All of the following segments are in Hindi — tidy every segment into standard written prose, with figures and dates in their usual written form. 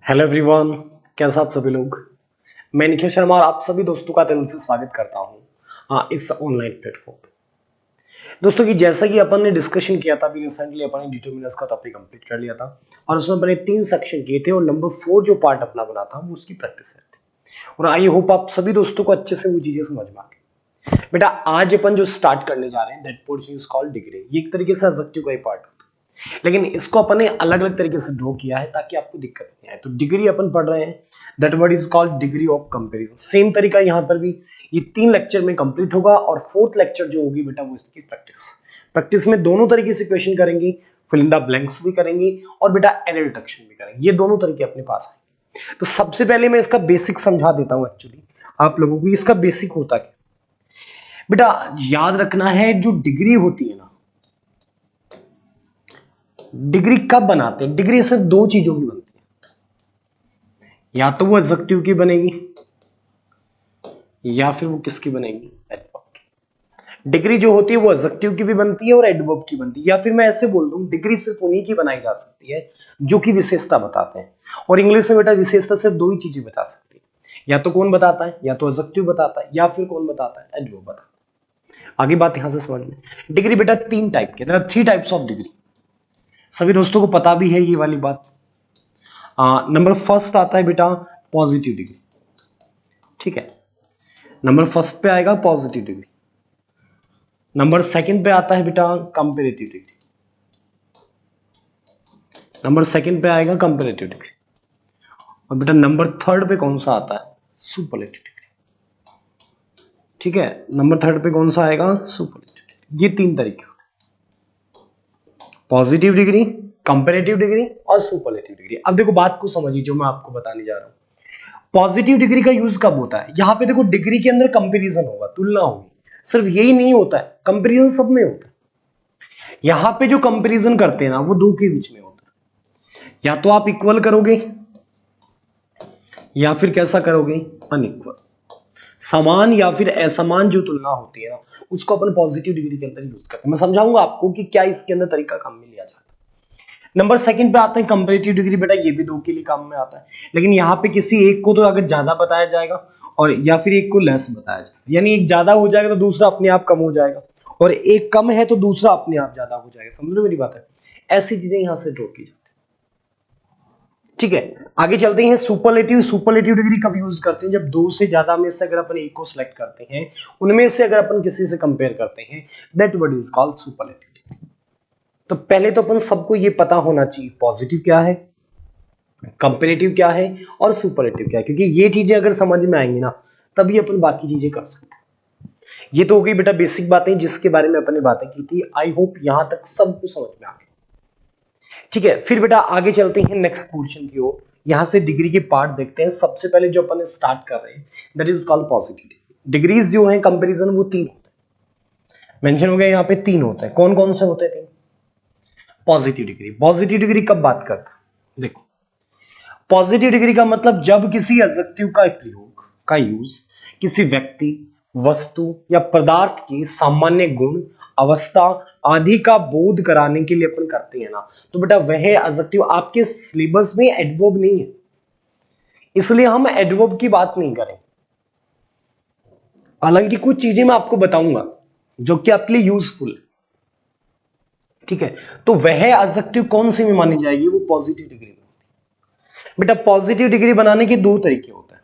हेलो एवरीवन, कैसा आप सभी लोग। मैं निखिल शर्मा और आप सभी दोस्तों का दिल से स्वागत करता हूं इस ऑनलाइन प्लेटफॉर्म पे। दोस्तों की जैसा कि अपन ने डिस्कशन किया था, अभी रिसेंटली अपन ने डिटरमिनर्स का टॉपिक कंप्लीट कर लिया था और उसमें अपने 3 सेक्शन किए थे और नंबर 4 जो पार्ट अपना बना था वो उसकी प्रैक्टिस है और आई होप आप सभी दोस्तों को अच्छे से वो चीजें समझ में आ गई। बेटा आज अपन जो स्टार्ट करने जा रहे हैं that portion is called degree. ये एक तरीके से एडजेक्टिव का ही पार्ट होता है, लेकिन इसको अपन ने अलग अलग तरीके से ड्रॉ किया है ताकि आपको दिक्कत नहीं आए। तो डिग्री अपन पढ़ रहे हैं, that word is called degree of comparison. Same तरीका यहाँ पर भी ये 3 लेक्चर में कंप्लीट होगा और 4th लेक्चर जो होगी बेटा वो इसकी प्रैक्टिस में दोनों तरीके से क्वेश्चन करेंगे, फिल इन द ब्लैंक्स भी करेंगे और बेटा एरर डिटेक्शन भी करेंगे। ये दोनों तरीके अपने पास है। तो सबसे पहले मैं इसका बेसिक समझा देता हूं। एक्चुअली आप लोगों को इसका बेसिक होता क्या बेटा, याद रखना है जो डिग्री होती है ना, डिग्री कब बनाते हैं? डिग्री सिर्फ 2 चीजों की बनती है, या तो वो एडजेक्टिव की बनेगी या फिर वो किसकी बनेगी, एडवर्ब की। डिग्री जो होती है वो एडजेक्टिव की भी बनती है और एडवर्ब की बनती है, या फिर मैं ऐसे बोल दूं डिग्री सिर्फ उन्हीं की बनाई जा सकती है जो कि विशेषता बताते हैं। और इंग्लिश में बेटा विशेषता सिर्फ 2 ही चीजें बता सकती है, या तो कौन बताता है, या तो एडजेक्टिव बताता है, या फिर कौन बताता है, एडवर्ब बताता है। आगे बात यहां से समझ में। डिग्री बेटा 3 टाइप के, 3 टाइप्स ऑफ डिग्री। सभी दोस्तों को पता भी है ये वाली बात। नंबर फर्स्ट आता है बेटा पॉजिटिव डिग्री। ठीक है, नंबर फर्स्ट पे आएगा पॉजिटिव डिग्री। नंबर सेकंड पे आता है बेटा कंपैरेटिव डिग्री। नंबर सेकंड पे आएगा कंपैरेटिव डिग्री। और बेटा नंबर थर्ड पे कौन सा आता है, सुपरलेटिव डिग्री। ठीक है, नंबर थर्ड पे कौन सा आएगा, सुपरलेटिव डिग्री। ये 3 तरीके, पॉजिटिव डिग्री, कंपैरेटिव डिग्री और सुपरलेटिव डिग्री। अब देखो बात को समझिए जो मैं आपको बताने जा रहा हूं। पॉजिटिव डिग्री का यूज कब होता है? यहां पे देखो डिग्री के अंदर कंपैरिजन होगा, तुलना होगी। सिर्फ यही नहीं होता है, कंपैरिजन सब में होता है। यहां पे जो कंपैरिजन करते हैं ना वो 2 के बीच में होता है, या तो आप इक्वल करोगे या फिर कैसा करोगे, अनइक्वल। समान या फिर असमान जो तुलना होती है ना उसको अपन पॉजिटिव डिग्री के अंदर यूज करते हैं। मैं समझाऊंगा आपको कि क्या इसके अंदर तरीका काम में लिया जाता है। नंबर सेकंड पे आते हैं कंपैरेटिव डिग्री। बेटा ये भी 2 के लिए काम में आता है, लेकिन यहाँ पे किसी एक को तो अगर ज्यादा बताया जाएगा और या फिर एक को लेस बताया जाएगा, यानी एक ज्यादा हो जाएगा तो दूसरा अपने आप कम हो जाएगा, और एक कम है तो दूसरा अपने आप ज्यादा हो जाएगा। समझ लो मेरी बात है, ऐसी चीजें यहां से ड्रॉ की जाती है। ठीक है, आगे चलते हैं। सुपरलेटिव। सुपरलेटिव डिग्री कब यूज करते हैं? जब 2 से ज्यादा में से अगर अपन एक को सिलेक्ट करते हैं, उनमें से अगर अपन किसी से कंपेयर करते हैं, that word is called superlative. तो पहले तो अपन सबको ये पता होना चाहिए पॉजिटिव क्या है, कंपैरेटिव क्या है और सुपरलेटिव क्या है, क्योंकि ये चीजें अगर समझ में आएंगी ना तभी अपन बाकी चीजें कर सकते हैं। ये तो हो गई बेटा बेसिक बातें जिसके बारे में अपन ने बातें की थी। आई होप यहां तक सबको समझ में आ गई। ठीक है, फिर बेटा आगे चलते हैं नेक्स्ट पोर्शन की ओर। यहां से डिग्री के पार्ट देखते हैं। सबसे पहले जो अपन स्टार्ट कर रहे हैं that is called positive degree. Degrees जो है कंपेरिजन वो 3 होते हैं, मेंशन हो गया यहाँ पे 3 होते हैं। कौन कौन से होते हैं? 3। Positive degree. पॉजिटिव डिग्री कब बात करता है? देखो पॉजिटिव डिग्री का मतलब जब किसी एडजेक्टिव का प्रयोग का यूज किसी व्यक्ति, वस्तु या पदार्थ की सामान्य गुण, अवस्था आदि का बोध कराने के लिए अपन करते हैं ना, तो बेटा वह एडजेक्टिव आपके सिलेबस में एडवर्ब नहीं है, इसलिए हम एडवर्ब की बात नहीं करें। हालांकि कुछ चीजें मैं आपको बताऊंगा जो कि आपके लिए यूजफुल है। ठीक है, तो वह एडजेक्टिव कौन सी में मानी जाएगी? वो पॉजिटिव डिग्री में। बेटा पॉजिटिव डिग्री बनाने के 2 तरीके होते हैं,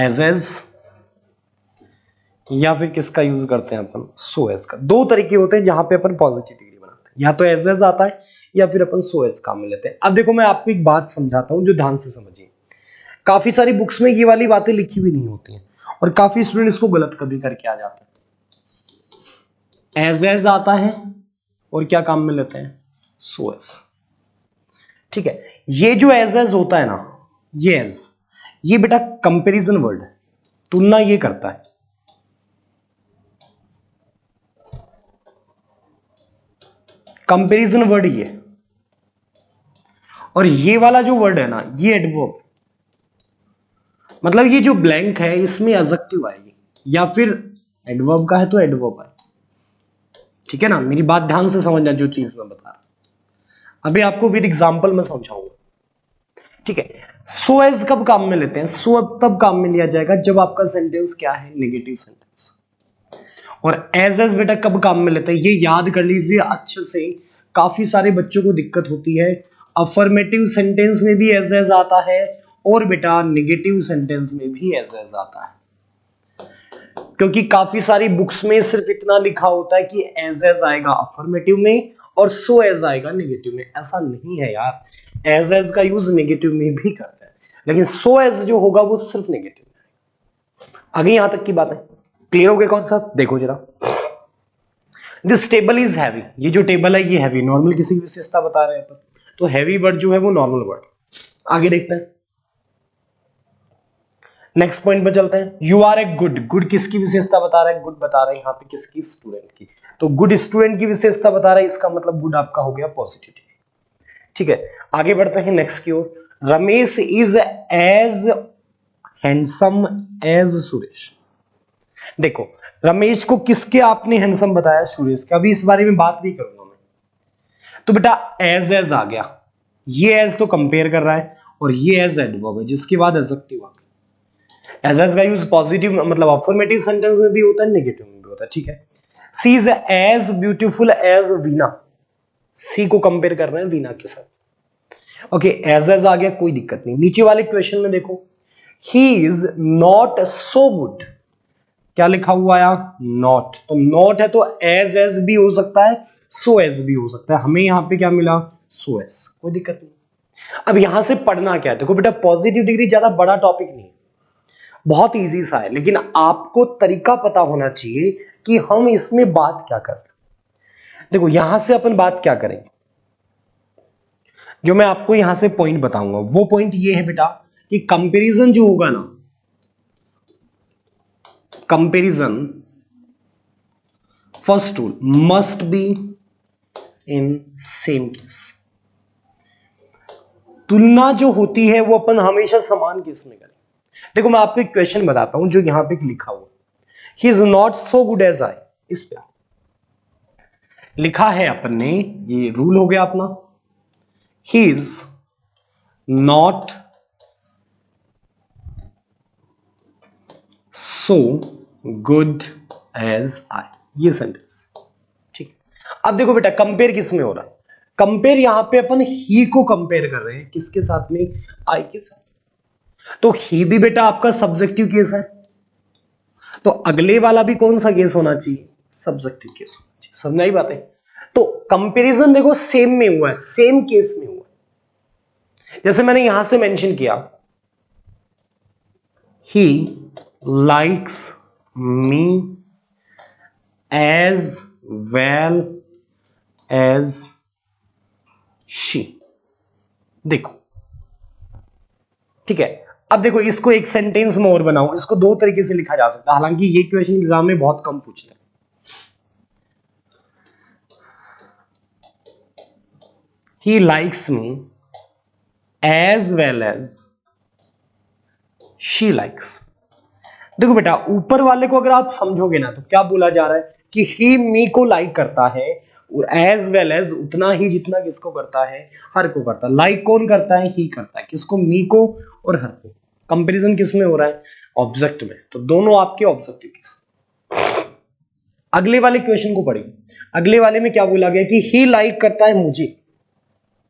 एज या फिर किसका यूज करते हैं अपन, सो एज का। 2 तरीके होते हैं जहां पे अपन पॉजिटिव डिग्री बनाते हैं, या तो एज आता है या फिर अपन सो एज काम में लेते हैं। अब देखो मैं आपको एक बात समझाता हूं जो ध्यान से समझिए। काफी सारी बुक्स में ये वाली बातें लिखी हुई नहीं होती हैं और काफी स्टूडेंट इसको गलत कभी करके आ जाते हैं। एज आता है और क्या काम में लेते हैं, सो एज। ठीक है, ये जो एज होता है ना, ये एज, ये बेटा कंपैरिजन वर्ड है, तुलना ये करता है। कंपैरिजन वर्ड ये, और ये वाला जो वर्ड है ना ये एडवर्ब। मतलब ये जो ब्लैंक है इसमें एडजेक्टिव आएगी, या फिर एडवर्ब का है तो एडवर्ब आएगी। ठीक है ना, मेरी बात ध्यान से समझना जो चीज मैं बता रहा हूं। अभी आपको विद एग्जांपल में समझाऊंगा, ठीक है। सो एज कब काम में लेते हैं? सो अब तब काम में लिया जाएगा जब आपका सेंटेंस क्या है, नेगेटिव सेंटेंस। और एज बेटा कब काम में लेते हैं, ये याद कर लीजिए अच्छे से, काफी सारे बच्चों को दिक्कत होती है। अफर्मेटिव सेंटेंस में भी एज आता है और बेटा नेगेटिव सेंटेंस में भी एज आता है, क्योंकि काफी सारी बुक्स में सिर्फ इतना लिखा होता है कि एज आएगा अफर्मेटिव में और सो एज आएगा नेगेटिव में। ऐसा नहीं है यार, एज का यूज नेगेटिव में भी करते हैं, लेकिन सो एज जो होगा वो सिर्फ नेगेटिव में। आगे यहां तक की बात है, क्लियर हो गया कॉन्सेप्ट? देखो जरा, दिस टेबल इज हैवी, ये जो टेबल है ये हैवी, नॉर्मल किसी की विशेषता बता रहे हैं तो हैवी वर्ड जो है वो नॉर्मल वर्ड। आगे देखते हैं, नेक्स्ट पॉइंट पे चलते हैं। You are a good, good किसकी विशेषता बता रहा है? गुड बता रहा है यहाँ पे किसकी? स्टूडेंट की। तो गुड स्टूडेंट की विशेषता बता रहा है, इसका मतलब गुड आपका हो गया पॉजिटिव, ठीक है। आगे बढ़ते हैं नेक्स्ट की ओर। Ramesh is as handsome as Suresh. देखो रमेश को किसके आपने हैंडसम बताया? सुरेश के। अभी इस बारे में बात भी करूंगा मैं। तो बेटा एज आ गया, ये एज तो कंपेयर कर रहा है और ये एज एडवर्ब है, जिसके बाद एडजेक्टिव आ गया। एज का यूज पॉजिटिव मतलब अफर्मेटिव सेंटेंस में भी होता है, नेगेटिव में भी होता है, ठीक है। She is as beautiful as Veena, she को कंपेयर कर रहे हैं वीना के साथ। ओके एज आ गया, कोई दिक्कत नहीं। नीचे वाले क्वेश्चन में देखो, ही इज नॉट सो गुड, क्या लिखा हुआ है? नॉट। तो नॉट है तो एज भी हो सकता है, सो एज भी हो सकता है। हमें यहां पे क्या मिला? सो एज, कोई दिक्कत नहीं। अब यहां से पढ़ना क्या है? देखो बेटा पॉजिटिव डिग्री ज्यादा बड़ा टॉपिक नहीं है, बहुत इजी सा है, लेकिन आपको तरीका पता होना चाहिए कि हम इसमें बात क्या कर रहे हैं। देखो यहां से अपन बात क्या करेंगे, जो मैं आपको यहां से पॉइंट बताऊंगा वो पॉइंट ये है बेटा कि कंपैरिजन जो होगा ना, comparison first rule must be in same case. तुलना जो होती है वो अपन हमेशा समान केस में करें। देखो मैं आपको एक क्वेश्चन बताता हूं जो यहां पे लिखा हुआ, he is not so good as I, इस पे लिखा है अपन ने, ये रूल हो गया अपना, he is not so good as I, ये सेंटेंस, ठीक है। अब देखो बेटा कंपेयर किस में हो रहा है? कंपेयर यहां पे अपन ही को कंपेयर कर रहे हैं, किसके साथ में? आई के साथ। तो ही भी बेटा आपका सब्जेक्टिव केस है, तो अगले वाला भी कौन सा केस होना चाहिए? सब्जेक्टिव केस होना चाहिए। समझ आई बात है? तो कंपैरिजन देखो सेम में हुआ है, सेम केस में हुआ है। जैसे मैंने यहां से मेंशन किया, he likes me as well as she, देखो ठीक है। अब देखो इसको एक सेंटेंस में और बनाओ, इसको दो तरीके से लिखा जा सकता है, हालांकि ये क्वेश्चन एग्जाम में बहुत कम पूछते हैं। He likes me as well as she likes। देखो बेटा ऊपर वाले को अगर आप समझोगे ना तो क्या बोला जा रहा है कि ही मी को लाइक करता है एज वेल एज, उतना ही जितना किसको करता है? हर को करता है। लाइक कौन करता है? ही करता है। किसको? मी को और हर को। कंपैरिजन किस में हो रहा है? ऑब्जेक्ट में। तो दोनों आपके ऑब्जेक्टिव केस। अगले वाले क्वेश्चन को पढ़िए, अगले वाले में क्या बोला गया कि ही लाइक करता है मुझे,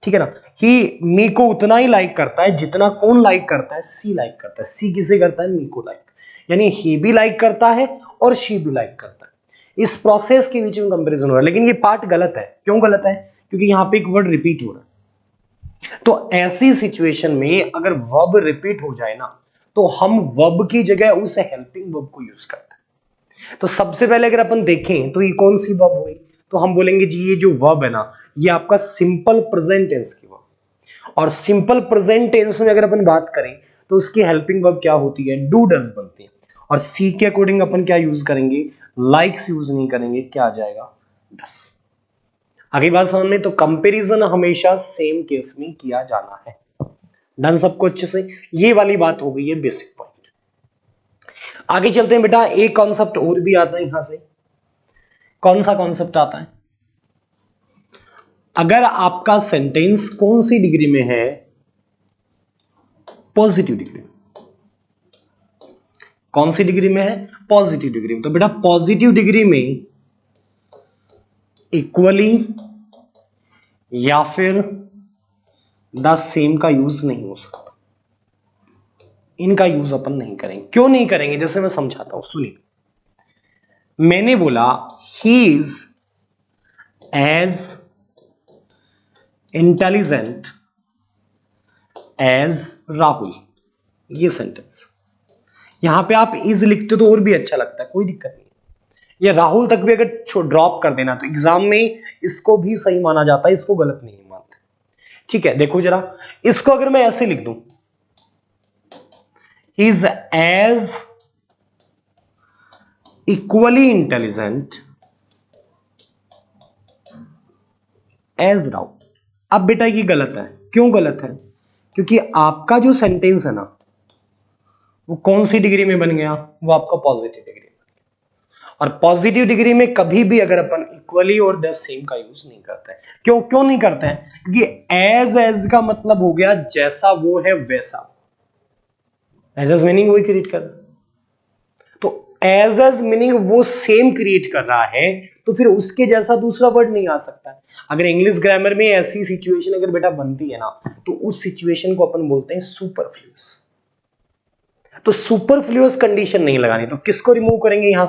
ठीक है ना। ही मी को उतना ही लाइक करता है जितना कौन लाइक करता है? सी लाइक करता है। सी किसे करता है? मी को लाइक। यानी ही भी लाइक करता है और शी भी लाइक करता है। इस प्रोसेस के बीच में कंपैरिजन हो रहा है, लेकिन ये पार्ट गलत है। क्यों गलत है? क्योंकि यहां पे एक वर्ड रिपीट हो रहा है। तो ऐसी सिचुएशन में अगर वर्ब रिपीट हो जाए ना, तो हम वर्ब की जगह उस हेल्पिंग वर्ब को यूज करते हैं। तो सबसे पहले अगर अपन देखें तो ये कौन सी वर्ब हुई? तो हम बोलेंगे जी ये जो वर्ब है ना, ये आपका सिंपल प्रेजेंट टेंस की वर्ब। और सिंपल प्रेजेंट टेंस में अगर अपन बात करें तो उसकी हेल्पिंग वर्ब क्या होती है? डू डज बनती है। और सी के अकॉर्डिंग अपन क्या यूज करेंगे? लाइक्स यूज नहीं करेंगे, क्या आ जाएगा? डस। आगे बात समझ में? तो कंपैरिजन हमेशा सेम केस में किया जाना है। डन सबको अच्छे से? ये वाली बात हो गई है बेसिक पॉइंट। आगे चलते हैं बेटा, एक कॉन्सेप्ट और भी आता है यहां से। कौन सा कॉन्सेप्ट आता है? अगर आपका सेंटेंस कौन सी डिग्री में है, पॉजिटिव डिग्री। कौन सी डिग्री में है, पॉजिटिव डिग्री में। तो बेटा पॉजिटिव डिग्री में इक्वली या फिर द सेम का यूज नहीं हो सकता, इनका यूज अपन नहीं करेंगे। क्यों नहीं करेंगे, जैसे मैं समझाता हूं, सुनिए। मैंने बोला he is as intelligent as Rahul, ये सेंटेंस। यहां पे आप इज लिखते तो और भी अच्छा लगता है, कोई दिक्कत नहीं। ये राहुल तक भी अगर ड्रॉप कर देना तो एग्जाम में इसको भी सही माना जाता है, इसको गलत नहीं मानते। ठीक है, देखो जरा, इसको अगर मैं ऐसे लिख दूं, is as equally intelligent as Rahul. अब बेटा ये गलत है। क्यों गलत है, क्योंकि आपका जो सेंटेंस है ना, वो कौन सी डिग्री में बन गया, वो आपका पॉजिटिव डिग्री में। और पॉजिटिव डिग्री में कभी भी अगर अपन इक्वली और द सेम का यूज नहीं करते हैं। क्यों नहीं करते हैं, क्योंकि एज का मतलब हो गया जैसा वो है वैसा, एज मीनिंग वही क्रिएट कर रहा है। तो एज मीनिंग वो सेम क्रिएट कर रहा है, तो फिर उसके जैसा दूसरा वर्ड नहीं आ सकता है। अगर इंग्लिश ग्रामर में ऐसी सिचुएशन अगर बेटा बनती है ना, तो उस सिचुएशन को अपन बोलते हैं सुपरफ्लूअस। तो सुपरफ्लूअस कंडीशन नहीं लगानी, तो किसको रिमूव करेंगे, यहां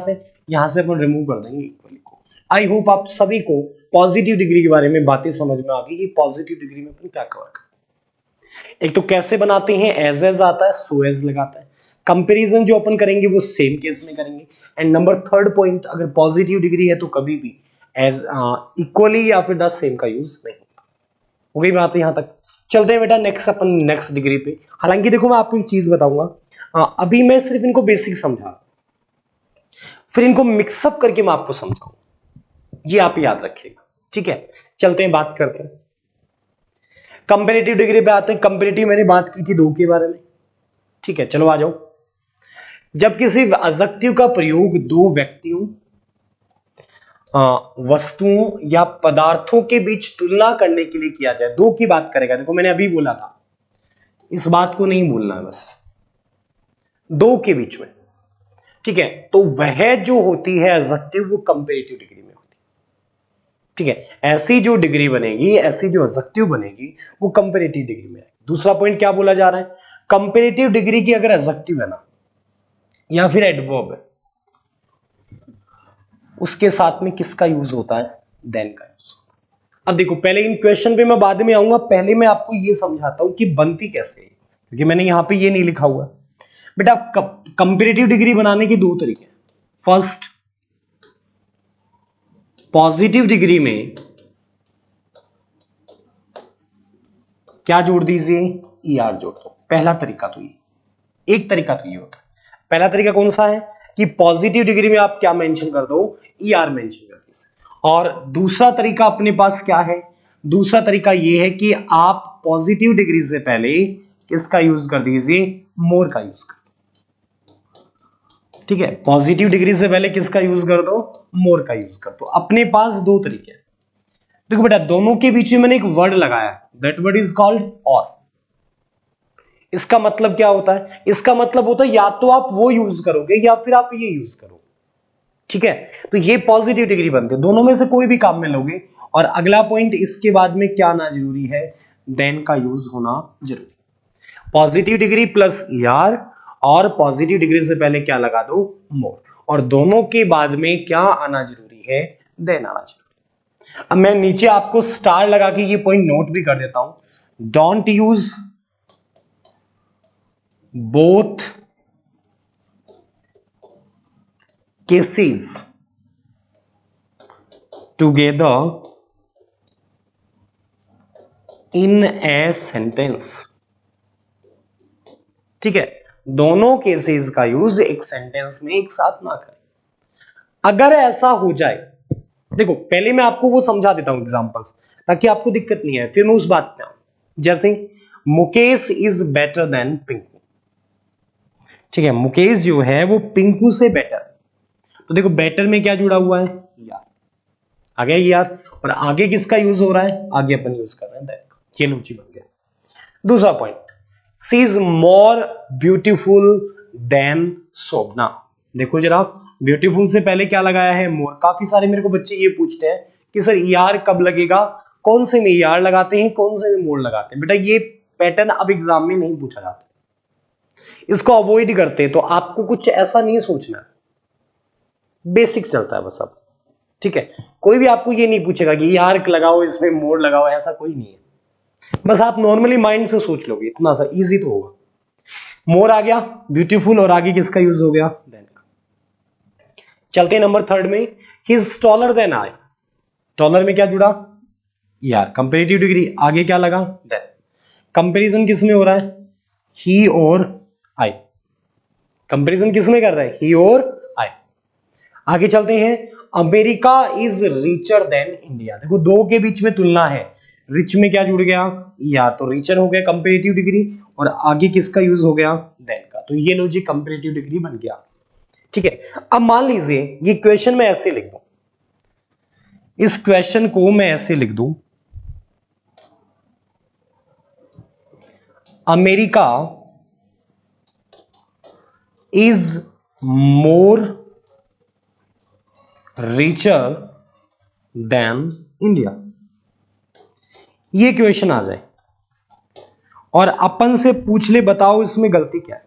से अपन रिमूव कर देंगे इक्वली को। आई होप आप सभी को पॉजिटिव डिग्री के बारे में बातें समझ में आ गई कि पॉजिटिव डिग्री में अपन क्या कवर करें। एक तो कैसे बनाते हैं, एज आता है, सो एज लगाता है। कंपैरिजन जो अपन करेंगे वो सेम केस में करेंगे। एंड नंबर थर्ड पॉइंट, अगर पॉजिटिव डिग्री है तो कभी भी एज इक्वली या फिर द सेम का यूज नहीं होता। हो गई बात यहां तक। चलते हैं बेटा नेक्स्ट, अपन नेक्स्ट डिग्री पे। हालांकि देखो मैं आपको एक चीज बताऊंगा, अभी मैं सिर्फ इनको बेसिक समझा, फिर इनको मिक्सअप करके मैं आपको समझाऊंगा, ये आप याद रखिएगा। ठीक है, चलते हैं बात करते हैं कंपैरेटिव डिग्री पे आते हैं। कंपैरेटिव मैंने बात की थी दो के बारे में। ठीक है, चलो आ जाओ। जब किसी एडजेक्टिव का प्रयोग दो व्यक्तियों, वस्तुओं या पदार्थों के बीच तुलना करने के लिए किया जाए, दो की बात करेगा। देखो मैंने अभी बोला था, इस बात को नहीं भूलना है, बस दो के बीच में। ठीक है, तो वह जो होती है एडजेक्टिव, वो कंपैरेटिव डिग्री में होती है। ठीक है, ऐसी जो डिग्री बनेगी, ऐसी जो एडजेक्टिव बनेगी, वो कंपैरेटिव डिग्री में है। दूसरा पॉइंट क्या बोला जा रहा है, कंपैरेटिव डिग्री की अगर एडजेक्टिव है ना, या फिर एडवर्ब है, उसके साथ में किसका यूज होता है, देन का यूज। अब देखो, पहले इन क्वेश्चन पे मैं बाद में आऊंगा, पहले मैं आपको ये समझाता हूं कि बनती कैसे है, क्योंकि मैंने यहां पे ये नहीं लिखा हुआ बेटा। कंपैरेटिव डिग्री बनाने के दो तरीके हैं। फर्स्ट, पॉजिटिव डिग्री में क्या जोड़ दीजिए, ER जोड़ दो। पहला तरीका तो ये, एक तरीका तो ये होता है। पहला तरीका कौन सा है कि पॉजिटिव डिग्री में आप क्या मेंशन कर दो, ER मेंशन कर दीजिए। और दूसरा तरीका अपने पास क्या है, दूसरा तरीका ये है कि आप पॉजिटिव डिग्री से पहले किसका यूज कर दीजिए, मोर का यूज कर। ठीक है, पॉजिटिव डिग्री से पहले किसका यूज कर दो, मोर का यूज कर दो। अपने पास दो तरीके हैं। देखो बेटा, दोनों के बीच में मैंने एक वर्ड लगाया, दैट वर्ड इज कॉल्ड और। इसका मतलब क्या होता है, इसका मतलब होता है या तो आप वो यूज करोगे या फिर आप ये यूज करोगे। ठीक है, तो ये पॉजिटिव डिग्री बनती है, दोनों में से कोई भी काम में लोगे। और अगला पॉइंट, इसके बाद में क्या आना जरूरी है, देन का यूज होना जरूरी। पॉजिटिव डिग्री प्लस ER, और पॉजिटिव डिग्री से पहले क्या लगा दो, मोर। और दोनों के बाद में क्या आना जरूरी है, देन आना जरूरी। अब मैं नीचे आपको स्टार लगा के ये पॉइंट नोट भी कर देता हूं। Don't use both cases together in a sentence. ठीक है, दोनों केसेस का यूज एक सेंटेंस में एक साथ ना करें। अगर ऐसा हो जाए, देखो पहले मैं आपको वो समझा देता हूं एग्जांपल्स, ताकि आपको दिक्कत नहीं है, फिर मैं उस बात पे आऊं। जैसे Mukesh is better than Pinku. ठीक है, मुकेश जो है वो पिंकू से बेटर। तो देखो बेटर में क्या जुड़ा हुआ है, यार। आ गया यार। और आगे किसका यूज हो रहा है, आगे अपन यूज कर रहे हैं दैट का, ये लो जी बन गया। दूसरा point, she is more beautiful than Shobhana. देखो जरा, ब्यूटीफुल से पहले क्या लगाया है, मोर। काफी सारे मेरे को बच्चे ये पूछते हैं कि सर यार कब लगेगा, कौन से में यार लगाते हैं, कौन से में मोर लगाते हैं। बेटा ये पैटर्न अब एग्जाम में नहीं पूछा जाता, इसको अवॉइड करते हैं। तो आपको कुछ ऐसा नहीं सोचना, बेसिक चलता है बस अब, ठीक है। कोई भी आपको ये नहीं पूछेगा कि यार लगाओ इसमें मोर लगाओ, ऐसा कोई नहीं है। बस आप नॉर्मली माइंड से सोच लोगे, इतना सा इजी तो होगा। मोर आ गया, ब्यूटीफुल, और आगे किसका यूज हो गया, देन का। चलते हैं नंबर थर्ड में, he is taller than I. Taller में क्या जुड़ा, यार, कंपेरेटिव डिग्री, आगे क्या लगा, देन। कंपेरिजन किस में हो रहा है, ही और आई। कंपेरिजन किस में कर रहा है, ही और आई। आगे चलते हैं, America is richer than India. देखो दो के बीच में तुलना है, रिच में क्या जुड़ गया, या तो रिचर हो गया कंपेरेटिव डिग्री, और आगे किसका यूज हो गया, देन का। तो ये लो जी कंपेरेटिव डिग्री बन गया, ठीक है। अब मान लीजिए ये क्वेश्चन में ऐसे लिख दूं, इस क्वेश्चन को मैं ऐसे लिख दूं, America is more richer than India. ये क्वेश्चन आ जाए और अपन से पूछ ले बताओ इसमें गलती क्या है।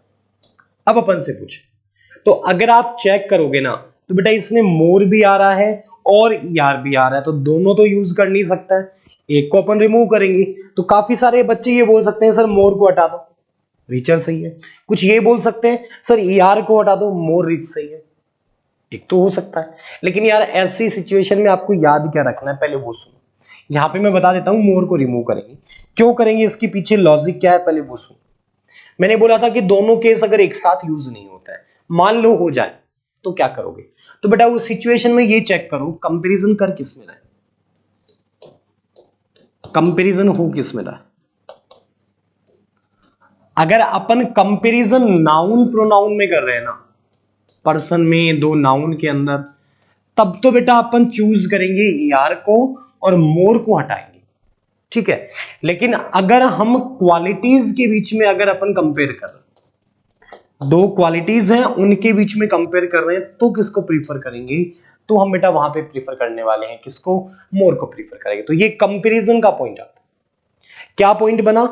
अब अपन से पूछे तो अगर आप चेक करोगे ना, तो बेटा इसमें मोर भी आ रहा है और यार भी आ रहा है, तो दोनों तो यूज कर नहीं सकता है, एक को अपन रिमूव करेंगे। तो काफी सारे बच्चे ये बोल सकते हैं सर मोर को हटा दो, रिचर सही है। कुछ ये बोल सकते हैं सर यार को हटा दो, मोर रिच सही है। एक तो हो सकता है, लेकिन यार ऐसी सिचुएशन में आपको याद क्या रखना है पहले वो सुनो। यहां पे मैं बता देता हूं, मोर को रिमूव करेंगे, क्यों करेंगे, इसके पीछे लॉजिक क्या है पहले वो सुनो। मैंने बोला था कि दोनों केस अगर एक साथ यूज नहीं होता है, मान लो हो जाए, तो क्या करोगे। तो बेटा उस सिचुएशन में ये चेक करो कंपैरिजन कर किस में रहा है, कंपैरिजन हो किस में रहा है। अगर अपन कंपैरिजन नाउन प्रोनाउन में कर रहे हैं ना, पर्सन में, दो नाउन के अंदर, तब तो बेटा अपन चूज करेंगे यार को और मोर को हटाएंगे, ठीक है। लेकिन अगर हम क्वालिटीज के बीच में अगर अपन कंपेयर कर रहे हैं, दो क्वालिटीज हैं उनके बीच में कंपेयर कर रहे हैं, तो किसको प्रीफर करेंगे, तो हम बेटा वहां पे प्रीफर करने वाले हैं किसको, मोर को प्रीफर करेंगे। तो ये कंपैरिजन का पॉइंट आता है। क्या पॉइंट बना,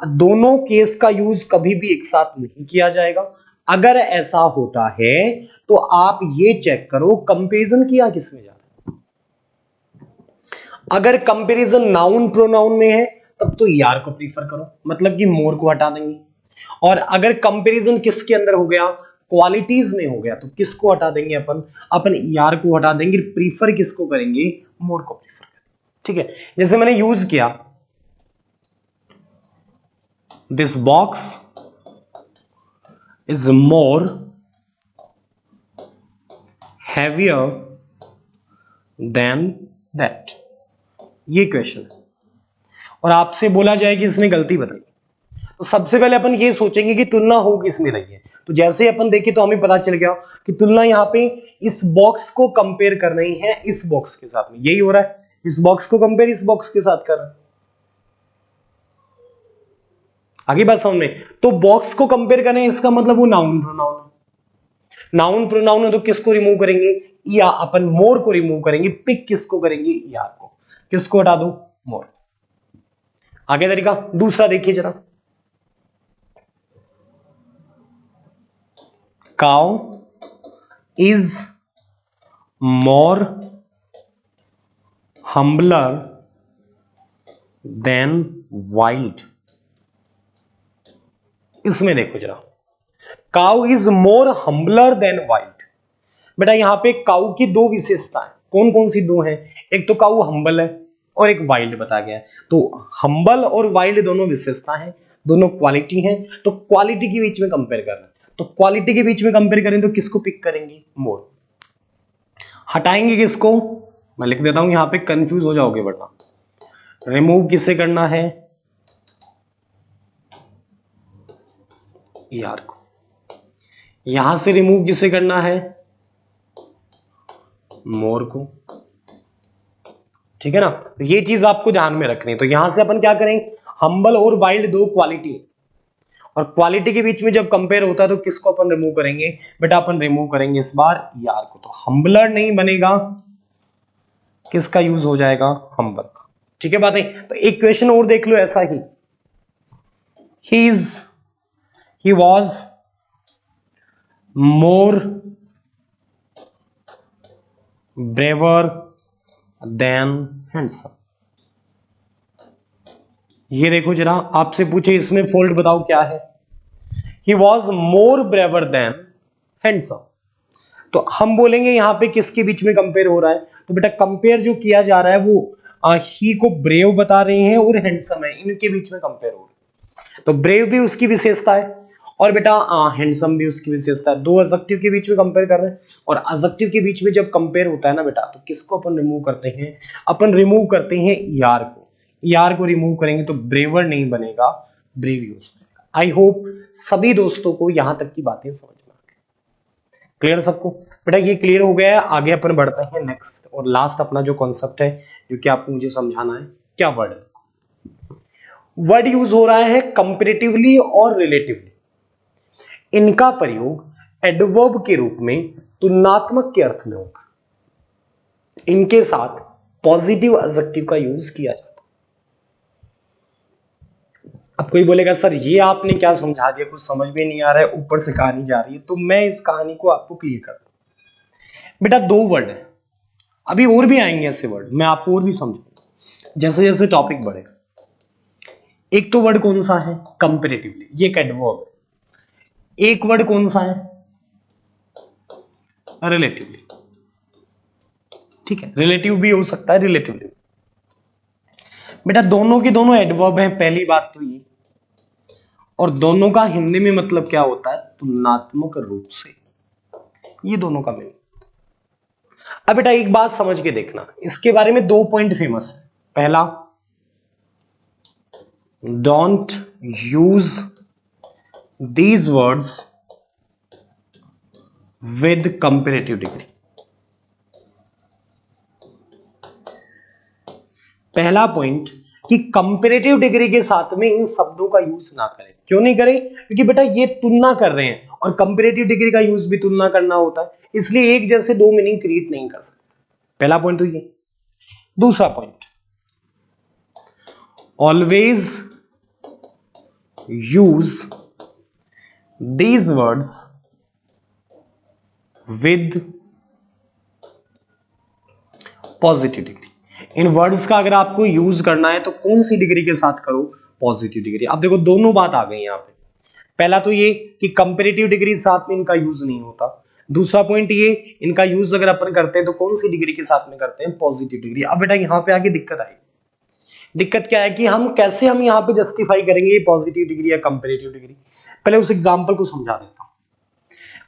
दोनों केस का यूज कभी भी एक साथ नहीं किया जाएगा। अगर ऐसा होता है तो आप ये चेक करो कंपैरिजन किया किसमें जा रहा है। अगर कंपैरिजन नाउन प्रोनाउन में है तब तो यार को प्रीफर करो, मतलब कि मोर को हटा देंगे। और अगर कंपैरिजन किसके अंदर हो गया, क्वालिटीज में हो गया, तो किसको हटा देंगे अपन यार को हटा देंगे, प्रीफर किसको करेंगे, मोर को प्रीफर करेंगे, ठीक है। जैसे मैंने यूज किया, this box is more heavier than that, ये क्वेश्चन है, और आपसे बोला जाए कि इसने गलती बताई, तो सबसे पहले अपन ये सोचेंगे कि तुलना हो किस में रही है। तो जैसे अपन देखें तो हमें पता चल गया कि तुलना यहां पे इस बॉक्स को कंपेयर कर रही है इस बॉक्स के साथ में, यही हो रहा है, इस बॉक्स को कंपेयर इस बॉक्स के साथ कर रहे हैं। आगे बात समझ में, तो बॉक्स को कंपेयर करें इसका मतलब वो नाउन प्रोनाउन है, नाउन प्रोनाउन है, तो किसको रिमूव करेंगे, या अपन मोर को रिमूव करेंगे, पिक किसको करेंगे, यार को। किसको हटा दो, मोर। आगे तरीका दूसरा देखिए जरा, cow is more humbler than wild। इसमें देखो जरा, cow is more humbler than wild. बेटा यहां पे काउ की दो विशेषताएं, कौन कौन सी दो हैं, एक तो काउ हम्बल है और एक वाइल्ड बताया गया है। तो हम्बल और वाइल्ड दोनों विशेषता हैं, दोनों क्वालिटी हैं, तो क्वालिटी के बीच में कंपेयर करना, तो क्वालिटी के बीच में कंपेयर करें तो किसको पिक करेंगे, मोर। हटाएंगे किसको, मैं लिख देता हूं, यहां पे कंफ्यूज हो जाओगे वरना। रिमूव किसे करना है, यार को। यहां से रिमूव किसे करना है, मोर को। ठीक है ना, तो ये चीज आपको ध्यान में रखनी है। तो यहां से अपन क्या करें, हम्बल और वाइल्ड दो क्वालिटी, और क्वालिटी के बीच में जब कंपेयर होता है तो किसको अपन रिमूव करेंगे बेटा, अपन रिमूव करेंगे इस बार यार को, तो हम्बलर नहीं बनेगा, किसका यूज हो जाएगा, हम्बल का। ठीक है बातें, तो एक क्वेश्चन और देख लो ऐसा ही, he was more braver than handsome. ये देखो जरा, आपसे पूछे इसमें फॉल्ट बताओ क्या है, ही was more braver than handsome. तो हम बोलेंगे यहां पे किसके बीच में कंपेयर हो रहा है, तो बेटा कंपेयर जो किया जा रहा है वो ही को ब्रेव बता रहे हैं और हैंडसम है, इनके बीच में कंपेयर हो रहा है। तो ब्रेव भी उसकी विशेषता है और बेटा हैंडसम भी उसकी विशेषता है। दो एडजेक्टिव के बीच में कंपेयर कर रहे हैं, और एडजेक्टिव के बीच में जब कंपेयर होता है ना बेटा, तो किसको अपन रिमूव करते हैं, अपन रिमूव करते हैं यार को। यार को रिमूव करेंगे तो ब्रेवर नहीं बनेगा, ब्रेव यूज करेगा। आई होप सभी दोस्तों को यहां तक की बातें समझ में आ गई, क्लियर सबको बेटा, ये क्लियर हो गया है। आगे अपन बढ़ते हैं नेक्स्ट और लास्ट अपना जो कॉन्सेप्ट है, जो कि आपको मुझे समझाना है, क्या वर्ड वर्ड यूज हो रहा है कंपैरेटिवली और रिलेटिवली। इनका प्रयोग एडवर्ब के रूप में तुलनात्मक के अर्थ में होता है, इनके साथ पॉजिटिव एडजेक्टिव का यूज किया जाता है। अब कोई बोलेगा सर ये आपने क्या समझा दिया, कुछ समझ में नहीं आ रहा है, ऊपर से कहानी जा रही है, तो मैं इस कहानी को आपको क्लियर करता हूं। बेटा दो वर्ड है, अभी और भी आएंगे ऐसे वर्ड, मैं आपको और भी समझाऊंगा जैसे जैसे टॉपिक बढ़ेगा। एक तो वर्ड कौन सा है, कंपैरेटिवली, ये एक एडवर्ब है। एक वर्ड कौन सा है, रिलेटिवली। ठीक है, रिलेटिव भी हो सकता है, रिलेटिवली। बेटा दोनों के दोनों एडवर्ब हैं, पहली बात तो ये, और दोनों का हिंदी में मतलब क्या होता है, तुलनात्मक रूप से, ये दोनों का मीनिंग। अब बेटा एक बात समझ के देखना, इसके बारे में दो पॉइंट फेमस है। पहला, don't use these words with comparative degree. पहला पॉइंट कि कंपैरेटिव डिग्री के साथ में इन शब्दों का यूज ना करें। क्यों नहीं करें, क्योंकि बेटा ये तुलना कर रहे हैं, और कंपैरेटिव डिग्री का यूज भी तुलना करना होता है, इसलिए एक जैसे दो मीनिंग क्रिएट नहीं कर सकते। पहला पॉइंट तो ये। दूसरा point, always use these words with positive degree. In words का अगर आपको यूज करना है तो कौन सी डिग्री के साथ करो, पॉजिटिव डिग्री। अब देखो दोनों बात आ गई यहां पे। पहला तो ये कि कंपैरेटिव डिग्री साथ में इनका यूज नहीं होता। दूसरा पॉइंट ये, इनका यूज अगर अपन करते हैं तो कौन सी डिग्री के साथ में करते हैं, पॉजिटिव डिग्री। अब बेटा यहां पे आगे दिक्कत आई। दिक्कत क्या है कि हम कैसे हम यहां पे जस्टिफाई करेंगे पॉजिटिव डिग्री या कंपैरेटिव डिग्री। पहले उस एग्जांपल को समझा देता हूं।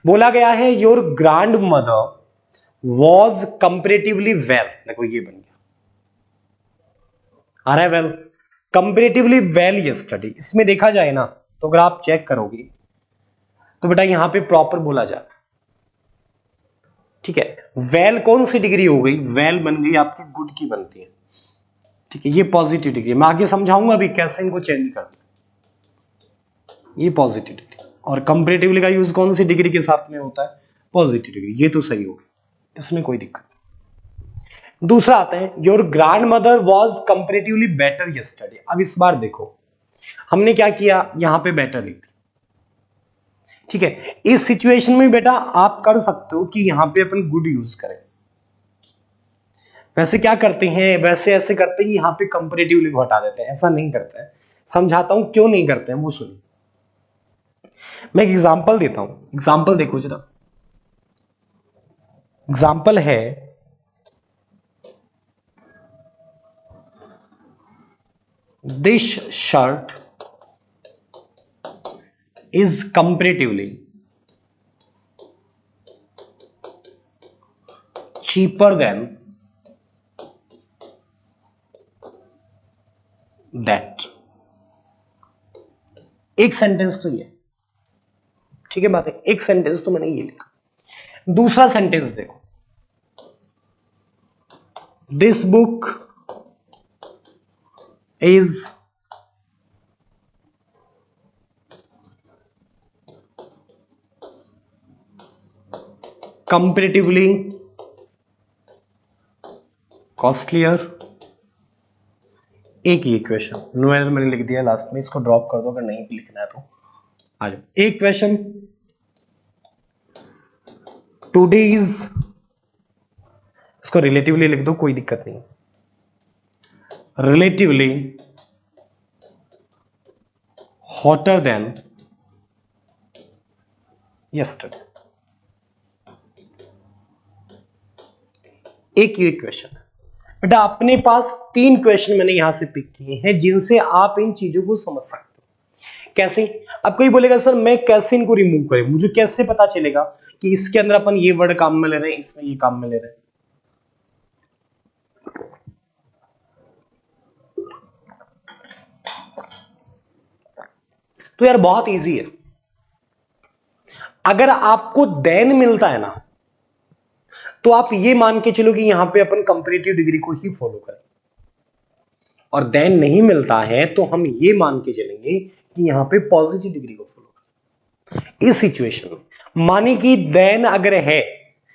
बोला गया है your grand mother was comparatively well. देखो ये बन गया, आ रहा है वेल, कंपैरेटिवली वेल यस्टरडे। इसमें देखा जाए ना तो अगर आप चेक करोगे तो बेटा यहां पे प्रॉपर बोला जाए। ठीक है, वेल कौन सी डिग्री हो गई, वेल बन गई आपकी गुड की बनती है। ठीक है, ये पॉजिटिव डिग्री, मैं आगे समझाऊंगा अभी कैसे इनको चेंज करते हैं। ये पॉजिटिव डिग्री, और कंपैरेटिवली का यूज कौन सी डिग्री के साथ में होता है, पॉजिटिव डिग्री। ये तो सही हो गया, इसमें कोई दिक्कत नहीं। दूसरा आता है your grand mother was comparatively better yesterday. अब इस बार देखो हमने क्या किया, यहां पे बेटर लिख दी। ठीक है, इस सिचुएशन में बेटा आप कर सकते हो कि यहां पे अपन गुड यूज करें। वैसे क्या करते हैं, वैसे ऐसे करते हैं यहां पे कंपैरेटिवली को हटा देते हैं, ऐसा नहीं करते हैं। समझाता हूं क्यों नहीं करते हैं, वो सुनिए। मैं एक एग्जांपल देता हूं, एग्जांपल देखो जरा। एग्जांपल है, this shirt is comparatively cheaper than that। एक सेंटेंस तो ये, ठीक है बात है, एक सेंटेंस तो मैंने ये लिखा। दूसरा सेंटेंस देखो, this book is comparatively costlier. एक ही इक्वेशन, नो एरर मैंने लिख दिया लास्ट में, इसको ड्रॉप कर दो अगर नहीं भी लिखना है तो। आ जाओ, एक क्वेश्चन, टुडे इज, इसको रिलेटिवली लिख दो, कोई दिक्कत नहीं, रिलेटिवली हॉटर देन यस्टरडे। एक ही क्वेश्चन है बेटा, अपने पास 3 क्वेश्चन मैंने यहां से पिक किए हैं जिनसे आप इन चीजों को समझ सकते हो। कैसे? अब कोई बोलेगा सर मैं कैसे इनको रिमूव करें, मुझे कैसे पता चलेगा कि इसके अंदर अपन ये वर्ड काम में ले रहे हैं, इसमें ये काम में ले रहे हैं? तो यार बहुत इजी है। अगर आपको देन मिलता है ना, तो आप ये मान के चलो कि यहां पे अपन कंपैरेटिव डिग्री को ही फॉलो करें, और देन नहीं मिलता है तो हम ये मान के चलेंगे कि यहां पे पॉजिटिव डिग्री को फॉलो करें। इस सिचुएशन में माने कि देन अगर है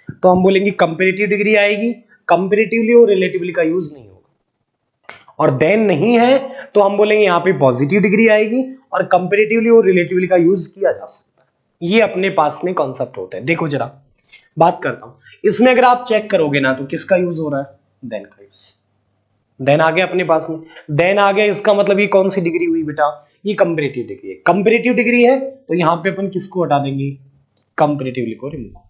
तो हम बोलेंगे कंपैरेटिव डिग्री आएगी, कंपैरेटिवली और रिलेटिवली का यूज नहीं होगा। और देन नहीं है तो हम बोलेंगे यहां पे पॉजिटिव डिग्री आएगी और कंपैरेटिवली और रिलेटिवली का यूज किया जा सकता है। ये अपने पास में कॉन्सेप्ट होता है। देखो जरा बात करता हूं, इसमें अगर आप चेक करोगे ना तो किसका यूज हो रहा है? देन का यूज। देन आ गया अपने पास में, देन आ गया, इसका मतलब ये कौन सी डिग्री हुई बेटा? ये कंपैरेटिव डिग्री है। कंपैरेटिव डिग्री है तो यहां पे अपन किसको हटा देंगे? कंपैरेटिवली को रिमूव।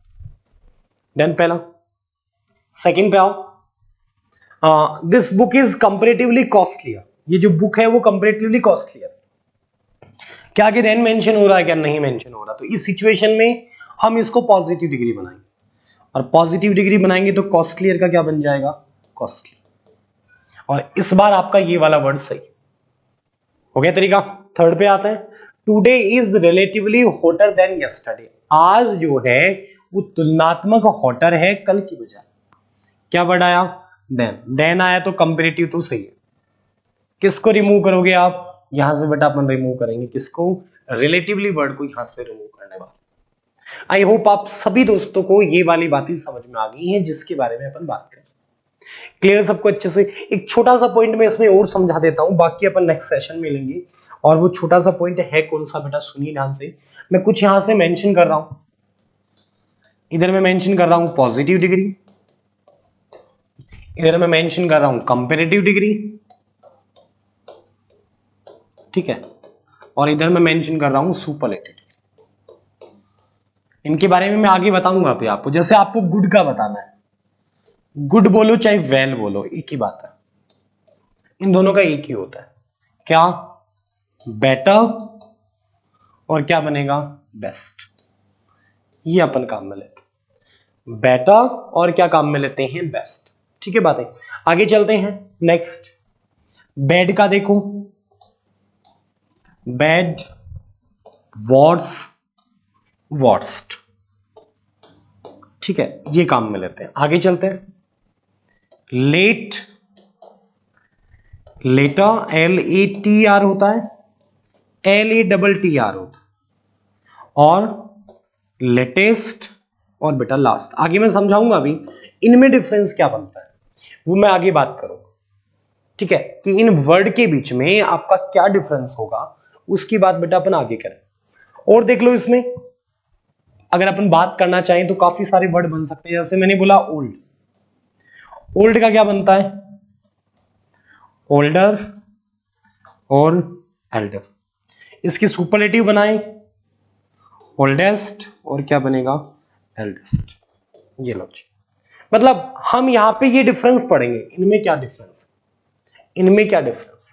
देन पहला। सेकंड पे आओ, this book is comparatively costlier. ये जो बुक है वो कंपैरेटिवली कॉस्टलियर। क्या आगे देन मेंशन हो रहा है? क्या नहीं मेंशन हो रहा? तो इस सिचुएशन में हम इसको पॉजिटिव डिग्री बनाएंगे, और पॉजिटिव डिग्री बनाएंगे तो कॉस्टलियर का क्या बन जाएगा? कॉस्टली। और इस बार आपका ये वाला वर्ड सही हो गया तरीका। थर्ड पे आते हैं, today is relatively hotter than yesterday. आज जो है वो तुलनात्मक हॉटर है कल की बजाय। क्या वर्ड आया? देन। देन आया तो कंपैरेटिव तो सही है। किसको रिमूव करोगे आप? यहां से बेटा अपन रिमूव करेंगे किसको? रिलेटिवली वर्ड को यहां से रिमूव करने वाला। आई होप आप सभी दोस्तों को ये वाली बातें समझ में आ गई हैं जिसके बारे में अपन बात कर। क्लियर सबको अच्छे से? एक छोटा सा पॉइंट मैं इसमें और समझा देता हूं, बाकी अपन नेक्स्ट सेशन में लेंगे। और वो छोटा सा पॉइंट है कौन सा बेटा? सुनिए ध्यान से। मैं कुछ यहां से मेंशन कर रहा हूं, इधर मैं मेंशन कर रहा हूं पॉजिटिव डिग्री, इधर मैं मेंशन कर रहा हूं कंपैरेटिव डिग्री, ठीक है, और इधर मैं मेंशन कर रहा हूं सुपरलेटिव। इनके बारे में मैं आगे बताऊंगा अभी आपको। जैसे आपको गुड का बताना है, गुड बोलो चाहे वेल बोलो, एक ही बात है। इन दोनों का एक ही होता है, क्या? बेटर, और क्या बनेगा? बेस्ट। ये अपन काम में लेते हैं, बेटर और क्या काम में लेते हैं? बेस्ट। ठीक है बातें, आगे चलते हैं। नेक्स्ट, बैड का देखो, बैड, वर्ड्स, वर्स्ट। ठीक है, ये काम में लेते हैं। आगे चलते हैं, लेट, लेटर LATR होता है, LATTR होता है, और लेटेस्ट और बेटा लास्ट। आगे मैं समझाऊंगा अभी इनमें डिफरेंस क्या बनता है, वो मैं आगे बात करूंगा। ठीक है, कि इन वर्ड के बीच में आपका क्या डिफरेंस होगा, उसकी बात बेटा अपन आगे करें। और देख लो इसमें अगर अपन बात करना चाहें तो काफी सारे वर्ड बन सकते हैं। जैसे मैंने बोला ओल्ड, ओल्ड का क्या बनता है? ओल्डर और एल्डर। इसकी सुपरलेटिव बनाए ओल्डेस्ट, और क्या बनेगा? एल्डेस्ट। ये लो जी, मतलब हम यहां पे ये डिफरेंस पढ़ेंगे, इनमें क्या डिफरेंस, इनमें क्या डिफरेंस।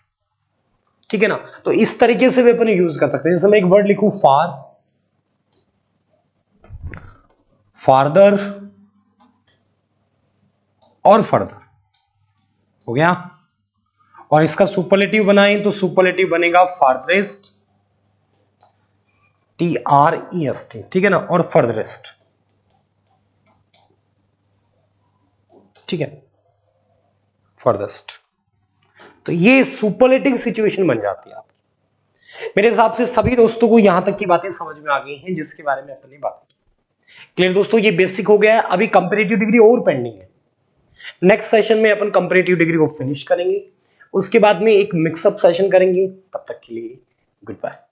ठीक है ना? तो इस तरीके से भी अपन यूज कर सकते हैं। जैसे मैं एक वर्ड लिखूं फार, फार्दर और फर्दर, हो गया। और इसका सुपरलेटिव बनाएं तो सुपरलेटिव बनेगा फार्दरेस्ट, TREST। ठीक है ना? और फर्दरेस्ट। ठीक है, फर्दरेस्ट। तो ये सुपरलेटिव सिचुएशन बन जाती है आपकी। मेरे हिसाब से सभी दोस्तों को यहां तक की बातें समझ में आ गई हैं जिसके बारे में अपनी बात की। क्लियर दोस्तों, ये बेसिक हो गया है। अभी कंपैरेटिव डिग्री और पेंडिंग है। नेक्स्ट सेशन में अपन कंपैरेटिव डिग्री को फिनिश करेंगे, उसके बाद में एक मिक्सअप सेशन करेंगे। तब तक के लिए गुड बाय।